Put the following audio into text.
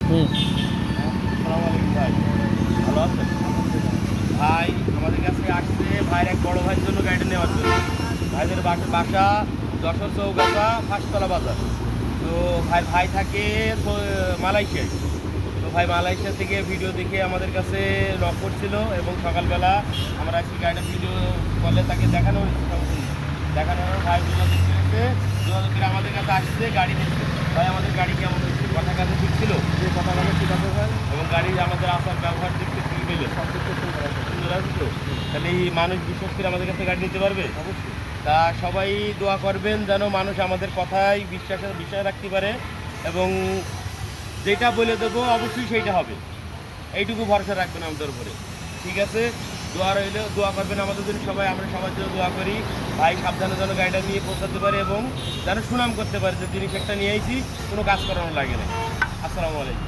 আসসালামু আলাইকুম ভাই, ভালো আছেন? ভাই আমাদের কাছে আসছে ভাইয়ের এক বড় ভাইয়ের জন্য গাড়িটা নেওয়ার জন্য। ভাইদের বাসা যশোর চৌগাছা ফাঁসতলা বাজার। তো ভাই থাকে মালয়েশিয়ায়। তো ভাই মালয়েশিয়া থেকে ভিডিও দেখে আমাদের কাছে নক করছিল এবং সকালবেলা আমরা একটি গাড়িটা ভিডিও কলে তাকে দেখানো দেখানোর ভাই যোগাযোগ করেছে, যোগাযোগ করে আমাদের কাছে আসছে গাড়ি নিচ্ছে। ভাই আমাদের গাড়ি কেমন হচ্ছে, কথা কাজে ঠিক ছিল? যে কথা বলে ঠিক আছে ভাই, এবং গাড়ি আমাদের আসার ব্যবহার দেখতে ঠিক পেলে সবকিছু সুন্দর আছে। সুন্দর আছে তো? তাহলে এই মানুষ বিশ্বাস করে আমাদের কাছে গাড়ি নিতে পারবে। অবশ্যই তা সবাই দোয়া করবেন যেন মানুষ আমাদের কথায় বিশ্বাস রাখতে পারে এবং যেটা বলে দেবো অবশ্যই সেইটা হবে, এইটুকু ভরসা রাখবেন আমাদের উপরে। ঠিক আছে, দোয়া রইলে দোয়া করবেন আমাদের জন্য সবাই, আমরা সবার জন্য দোয়া করি। ভাই সাবধানে যেন গাড়িটা নিয়ে পৌঁছাতে পারে এবং যেন সুনাম করতে পারে যে জিনিস একটা নিয়ে আইছি, কোনো কাজ করানো লাগে না। আসসালামু আলাইকুম।